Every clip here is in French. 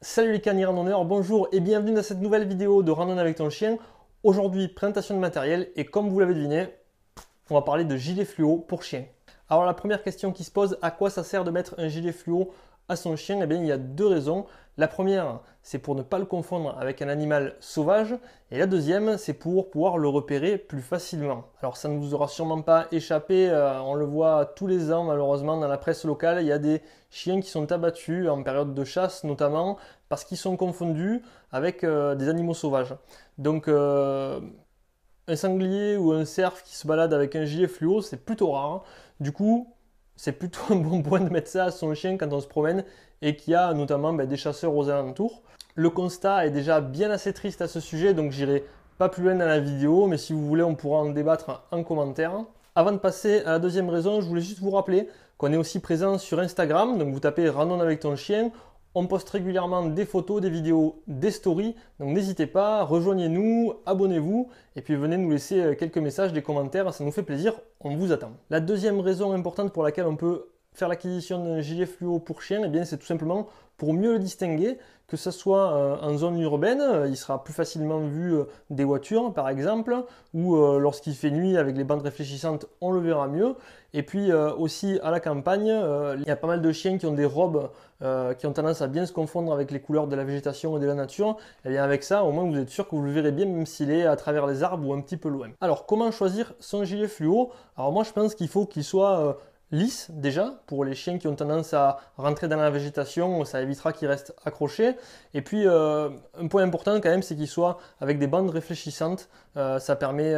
Salut les canins randonneurs, bonjour et bienvenue dans cette nouvelle vidéo de randonnée avec ton chien. Aujourd'hui, présentation de matériel et comme vous l'avez deviné, on va parler de gilet fluo pour chien. Alors la première question qui se pose, à quoi ça sert de mettre un gilet fluo à son chien? Eh bien il y a deux raisons. La première, c'est pour ne pas le confondre avec un animal sauvage et la deuxième, c'est pour pouvoir le repérer plus facilement. Alors ça ne vous aura sûrement pas échappé, on le voit tous les ans malheureusement dans la presse locale, il y a des chiens qui sont abattus en période de chasse notamment parce qu'ils sont confondus avec des animaux sauvages. Donc un sanglier ou un cerf qui se balade avec un gilet fluo, c'est plutôt rare. Du coup, c'est plutôt un bon point de mettre ça à son chien quand on se promène et qu'il y a notamment des chasseurs aux alentours. Le constat est déjà bien assez triste à ce sujet, donc j'irai pas plus loin dans la vidéo, mais si vous voulez, on pourra en débattre en commentaire. Avant de passer à la deuxième raison, je voulais juste vous rappeler qu'on est aussi présent sur Instagram, donc vous tapez Randonne avec ton chien. On poste régulièrement des photos, des vidéos, des stories, donc n'hésitez pas, rejoignez-nous, abonnez-vous et puis venez nous laisser quelques messages, des commentaires, ça nous fait plaisir, on vous attend. La deuxième raison importante pour laquelle on peut faire l'acquisition d'un gilet fluo pour chien, eh bien c'est tout simplement pour mieux le distinguer, que ce soit en zone urbaine, il sera plus facilement vu des voitures par exemple, ou lorsqu'il fait nuit avec les bandes réfléchissantes, on le verra mieux. Et puis aussi à la campagne, il y a pas mal de chiens qui ont des robes qui ont tendance à bien se confondre avec les couleurs de la végétation et de la nature. Et bien avec ça, au moins vous êtes sûr que vous le verrez bien même s'il est à travers les arbres ou un petit peu loin. Alors comment choisir son gilet fluo? Alors moi je pense qu'il faut qu'il soit lisse déjà pour les chiens qui ont tendance à rentrer dans la végétation, ça évitera qu'ils restent accrochés. Et puis un point important quand même, c'est qu'il soit avec des bandes réfléchissantes. Ça permet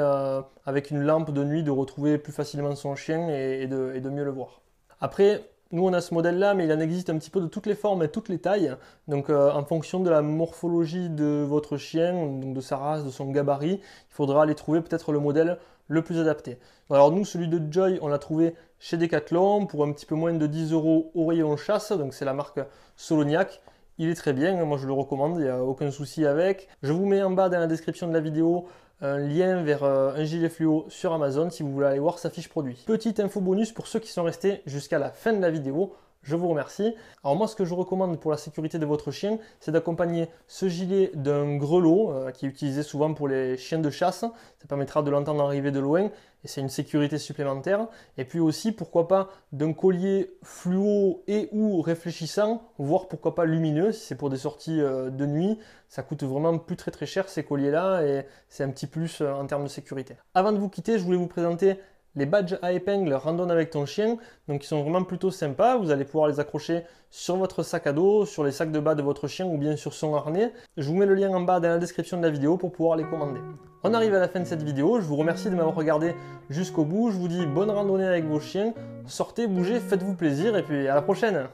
avec une lampe de nuit de retrouver plus facilement son chien et de mieux le voir. Après, nous on a ce modèle là, mais il en existe un petit peu de toutes les formes et toutes les tailles. Donc en fonction de la morphologie de votre chien, donc de sa race, de son gabarit, il faudra aller trouver peut-être le modèle le plus adapté. Alors nous, celui de Joy, on l'a trouvé chez Decathlon pour un petit peu moins de 10 € au rayon chasse, donc c'est la marque Soloniac. Il est très bien, moi je le recommande, il n'y a aucun souci avec. Je vous mets en bas dans la description de la vidéo un lien vers un gilet fluo sur Amazon si vous voulez aller voir sa fiche produit. Petite info bonus pour ceux qui sont restés jusqu'à la fin de la vidéo. Je vous remercie. Alors moi, ce que je recommande pour la sécurité de votre chien, c'est d'accompagner ce gilet d'un grelot qui est utilisé souvent pour les chiens de chasse. Ça permettra de l'entendre arriver de loin et c'est une sécurité supplémentaire. Et puis aussi, pourquoi pas, d'un collier fluo et ou réfléchissant, voire pourquoi pas lumineux, si c'est pour des sorties de nuit. Ça coûte vraiment plus très cher ces colliers-là et c'est un petit plus en termes de sécurité. Avant de vous quitter, je voulais vous présenter les badges à épingles randonne avec ton chien, donc ils sont vraiment plutôt sympas, vous allez pouvoir les accrocher sur votre sac à dos, sur les sacs de bas de votre chien ou bien sur son harnais. Je vous mets le lien en bas dans la description de la vidéo pour pouvoir les commander. On arrive à la fin de cette vidéo, je vous remercie de m'avoir regardé jusqu'au bout, je vous dis bonne randonnée avec vos chiens, sortez, bougez, faites-vous plaisir et puis à la prochaine!